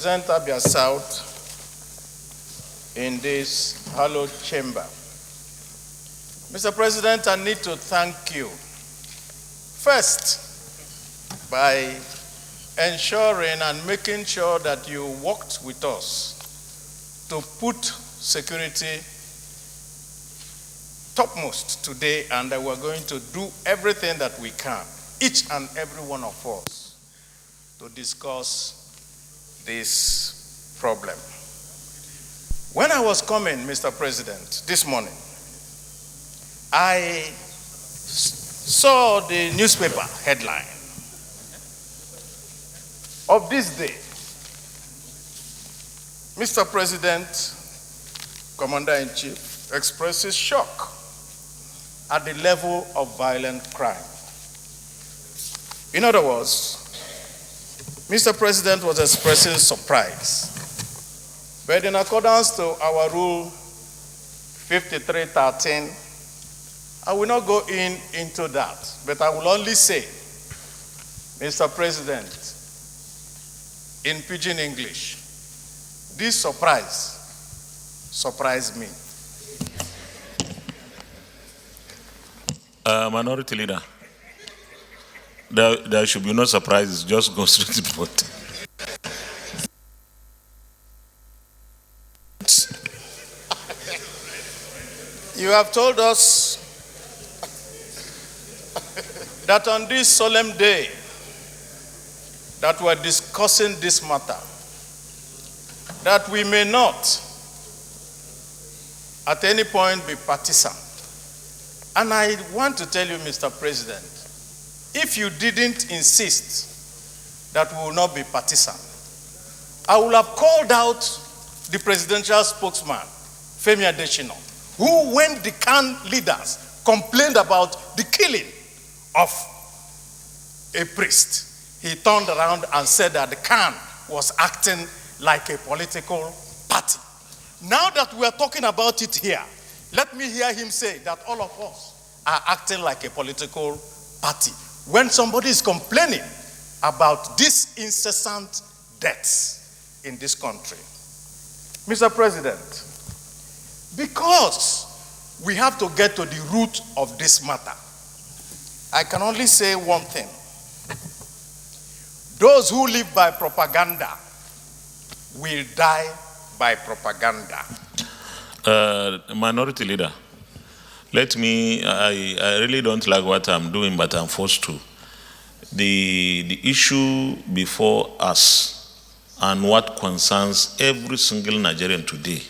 represent Abia South in this hallowed chamber. Mr. President, I need to thank you first by ensuring and making sure that you worked with us to put security topmost today, and that we're going to do everything that we can, each and every one of us, to discuss this problem. When I was coming, Mr. President, this morning, I saw the newspaper headline of this day. Mr. President, Commander-in-Chief, expresses shock at the level of violent crime. In other words, Mr. President was expressing surprise. But in accordance to our rule 5313, I will not go into that, but I will only say, Mr. President, in pidgin English, this surprise surprised me. Minority Leader, there should be no surprises, just go straight to the point. You have told us that on this solemn day that we're discussing this matter, that we may not at any point be partisan. And I want to tell you, Mr. President, if you didn't insist that we will not be partisan, I would have called out the presidential spokesman, Femi Adesina, who, when the CAN leaders complained about the killing of a priest, he turned around and said that the CAN was acting like a political party. Now that we are talking about it here, let me hear him say that all of us are acting like a political party when somebody is complaining about these incessant deaths in this country. Mr. President, because we have to get to the root of this matter, I can only say one thing. Those who live by propaganda will die by propaganda. Minority Leader, let me, I really don't like what I'm doing, but I'm forced to. The issue before us and what concerns every single Nigerian today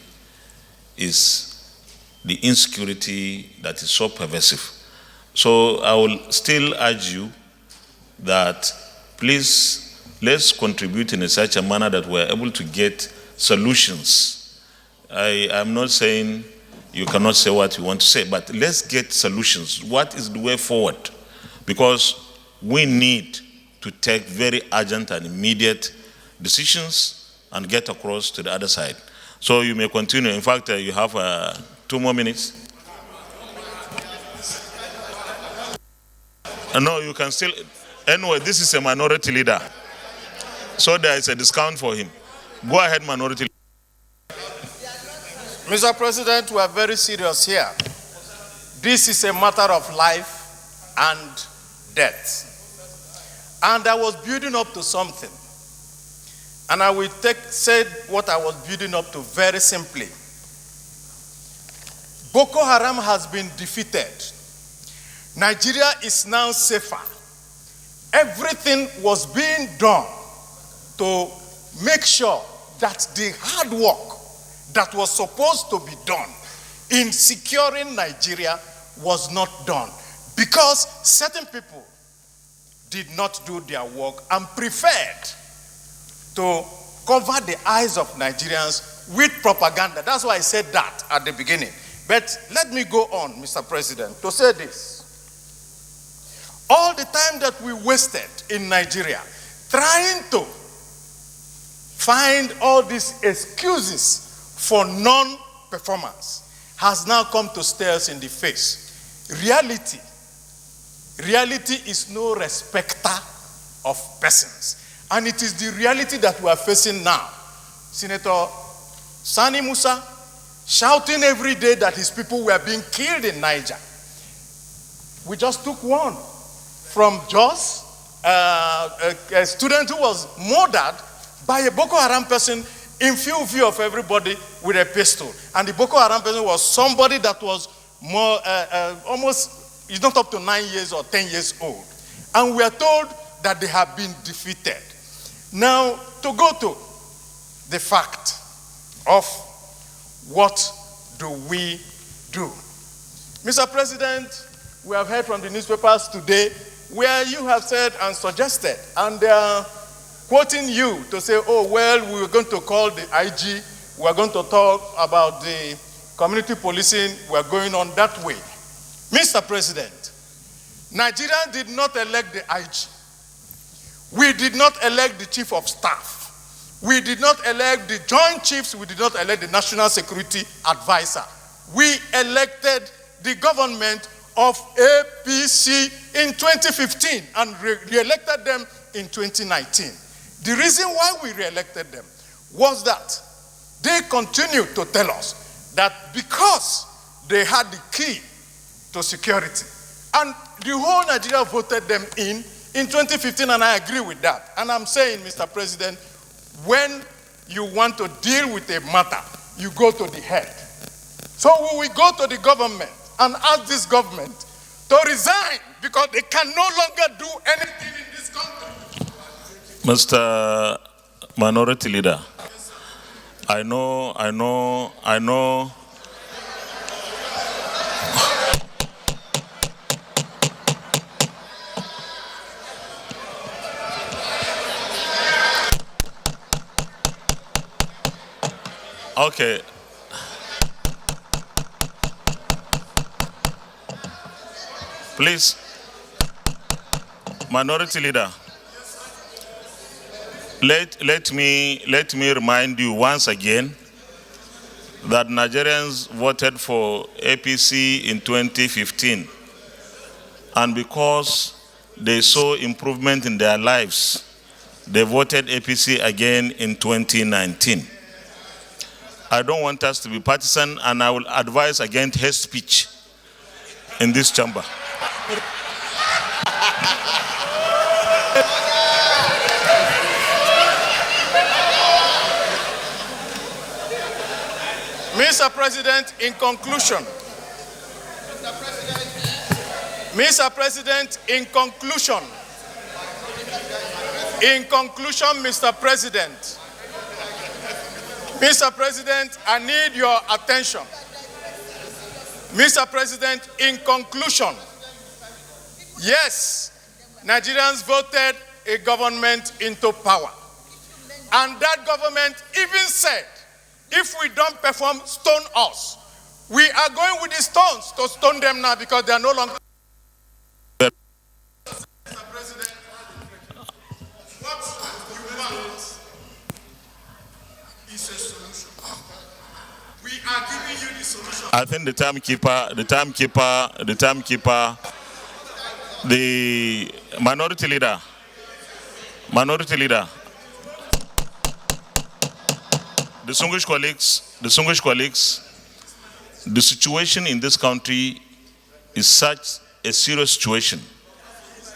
is the insecurity that is so pervasive. So I will still urge you that please, let's contribute in such a manner that we're able to get solutions. I'm not saying you cannot say what you want to say, but let's get solutions. What is the way forward? Because we need to take very urgent and immediate decisions and get across to the other side. So you may continue. In fact, you have 2 more minutes. No, you can still. Anyway, this is a minority leader. So there is a discount for him. Go ahead, minority leader. Mr. President, we are very serious here. This is a matter of life and death. And I was building up to something. And I will say what I was building up to very simply. Boko Haram has been defeated. Nigeria is now safer. Everything was being done to make sure that the hard work that was supposed to be done in securing Nigeria was not done because certain people did not do their work and preferred to cover the eyes of Nigerians with propaganda. That's why I said that at the beginning. But let me go on, Mr. President, to say this. All the time that we wasted in Nigeria trying to find all these excuses for non-performance has now come to stare us in the face. Reality is no respecter of persons. And it is the reality that we are facing now. Senator Sani Musa, shouting every day that his people were being killed in Niger. We just took one from Jos, a student who was murdered by a Boko Haram person in full view of everybody with a pistol. And the Boko Haram person was somebody that was more, almost, he's not up to 9 years or 10 years old. And we are told that they have been defeated. Now, to go to the fact of what do we do? Mr. President, we have heard from the newspapers today where you have said and suggested, and they are quoting you to say, oh, well, we were going to call the IG, we are going to talk about the community policing, we are going on that way. Mr. President, Nigeria did not elect the IG. We did not elect the chief of staff. We did not elect the joint chiefs. We did not elect the national security advisor. We elected the government of APC in 2015 and re-elected them in 2019. The reason why we re-elected them was that they continued to tell us that because they had the key to security, and the whole Nigeria voted them in 2015, and I agree with that. And I'm saying, Mr. President, when you want to deal with a matter, you go to the head. So we will go to the government and ask this government to resign because they can no longer do anything in this country. Mr. Minority Leader, I know. Okay. Please, Minority Leader, let me remind you once again that Nigerians voted for APC in 2015, and because they saw improvement in their lives, they voted APC again in 2019. I don't want us to be partisan, and I will advise against hate speech in this chamber. Mr. President, in conclusion, Mr. President, in conclusion, Mr. President, Mr. President, I need your attention. Mr. President, in conclusion, yes, Nigerians voted a government into power. And that government even said, if we don't perform, stone us. We are going with the stones to stone them now because they are no longer. Mr. President, what you want is a solution. We are giving you the solution. I think the minority leader, distinguished colleagues, the situation in this country is such a serious situation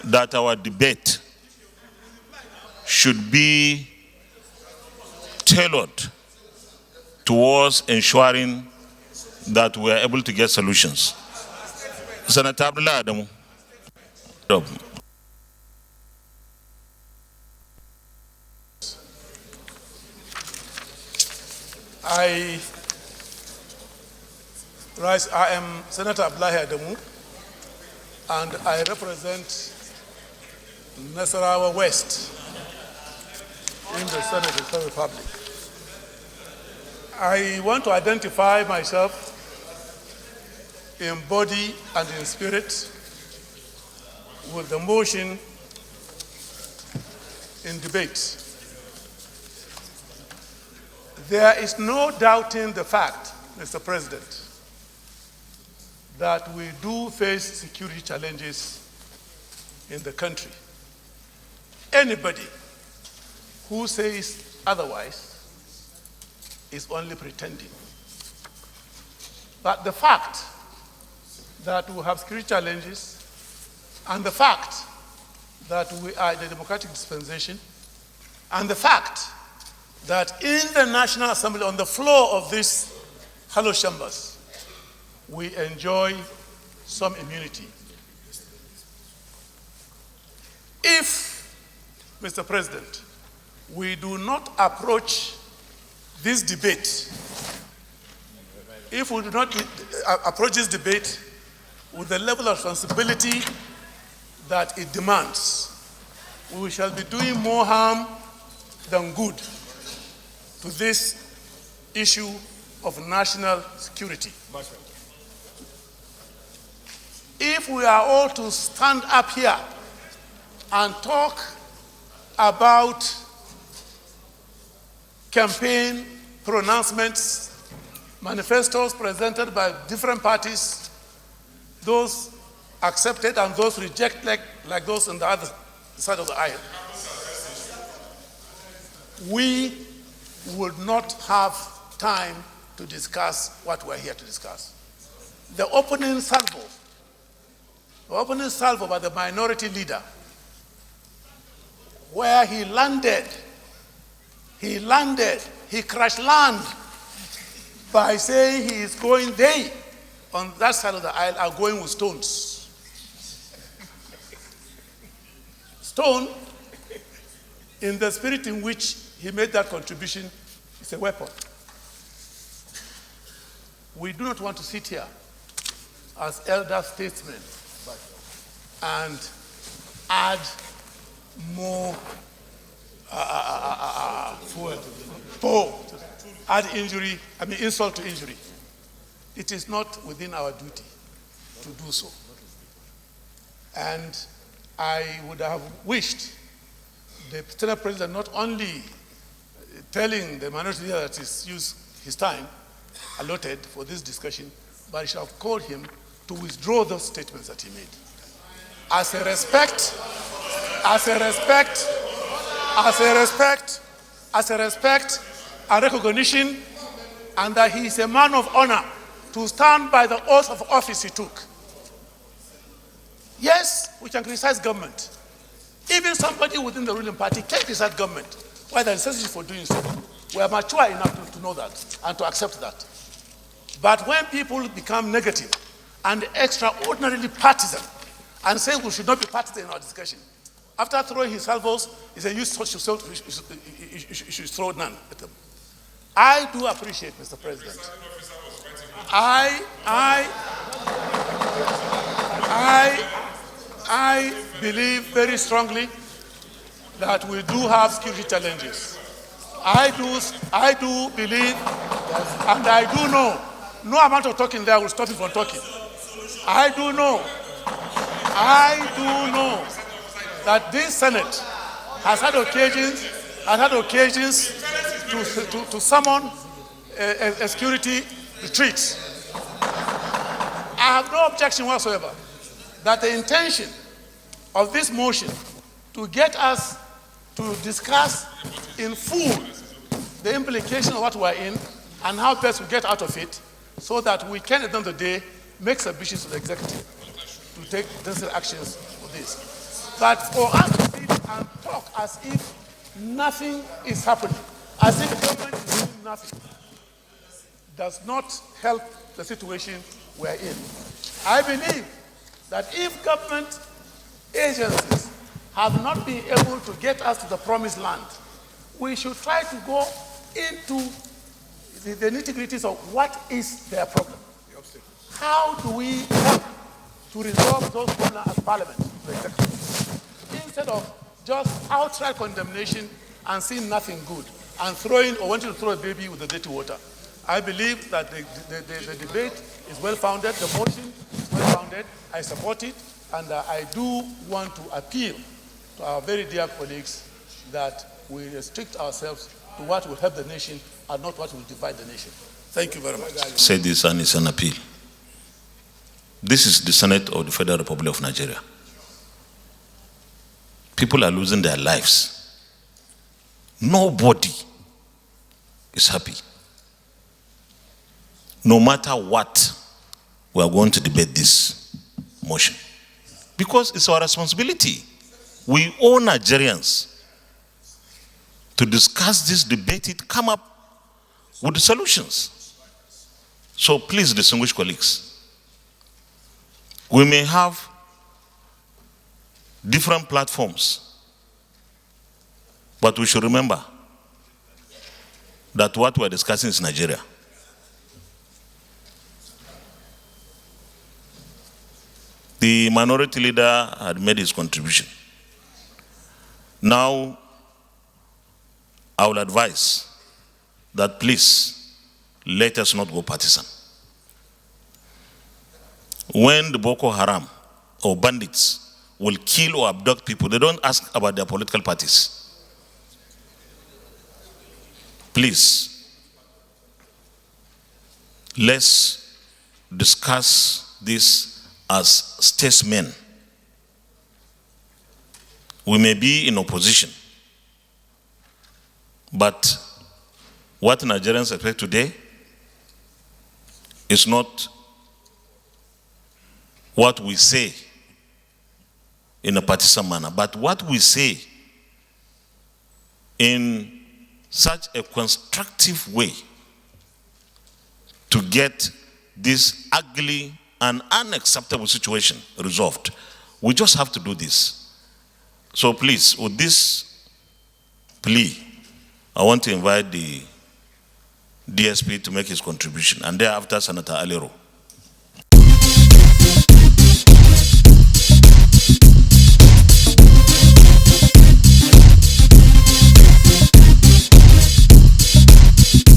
that our debate should be tailored towards ensuring that we are able to get solutions. Senator Abdullah Adamu. I am Senator Abdullah Adamu, and I represent Nasarawa West in the Senate of the Republic. I want to identify myself in body and in spirit with the motion in debate. There is no doubting the fact, Mr. President, that we do face security challenges in the country. Anybody who says otherwise is only pretending. But the fact that we have security challenges and the fact that we are in a democratic dispensation and the fact that in the National Assembly, on the floor of this hollow chambers, we enjoy some immunity. If, Mr. President, we do not approach this debate, if we do not approach this debate with the level of responsibility that it demands, we shall be doing more harm than good to this issue of national security. If we are all to stand up here and talk about campaign pronouncements, manifestos presented by different parties, those accepted and those rejected, like those on the other side of the aisle, we would not have time to discuss what we're here to discuss. The opening salvo by the minority leader, where he crash land by saying he is going, they on that side of the aisle are going with stones. Stone, in the spirit in which he made that contribution, is a weapon. We do not want to sit here as elder statesmen and add more insult to injury. It is not within our duty to do so. And I would have wished the Senate President not only telling the minority leader that he's used his time allotted for this discussion, but he should have called him to withdraw those statements that he made. As a respect, and recognition, and that he is a man of honor to stand by the oath of office he took. Yes, we can criticize government. Even somebody within the ruling party can criticize government. Why there is necessity for doing so? We are mature enough to know that and to accept that. But when people become negative and extraordinarily partisan and say we should not be partisan in our discussion, after throwing his salvos, he said, you should throw none at them. I do appreciate, Mr. President. I believe very strongly that we do have security challenges. I do believe, and I do know, no amount of talking there will stop you from talking. I do know that this Senate has had occasions to summon a security retreat. I have no objection whatsoever that the intention of this motion to get us to discuss in full the implication of what we're in and how best we get out of it so that we can, at the end of the day, make submissions to the executive to take necessary actions for this. But for us to sit and talk as if nothing is happening, as if the government is doing nothing, does not help the situation we're in. I believe that if government agencies have not been able to get us to the promised land, we should try to go into the nitty-gritties of what is their problem. How do we help to resolve those problems as Parliament, instead of just outright condemnation and seeing nothing good and throwing or wanting to throw a baby with the dirty water? I believe that the debate is well-founded, the motion is well-founded, I support it, and I do want to appeal to our very dear colleagues that we restrict ourselves to what will help the nation and not what will divide the nation. Thank you very much. Say this and it's an appeal. This is the Senate of the Federal Republic of Nigeria. People are losing their lives. Nobody is happy. no matter what, we are going to debate this motion. Because it's our responsibility. We owe Nigerians to discuss this, debate it, come up with the solutions. So please, distinguished colleagues, we may have different platforms, but we should remember that what we're discussing is Nigeria. The minority leader had made his contribution. Now, I will advise that please, let us not go partisan. When the Boko Haram or bandits will kill or abduct people, they don't ask about their political parties. Please, let's discuss this as statesmen. We may be in opposition, but what Nigerians expect today is not what we say in a partisan manner, but what we say in such a constructive way to get this ugly and unacceptable situation resolved. We just have to do this. So please, with this plea, I want to invite the DSP to make his contribution, and thereafter Senator Alero.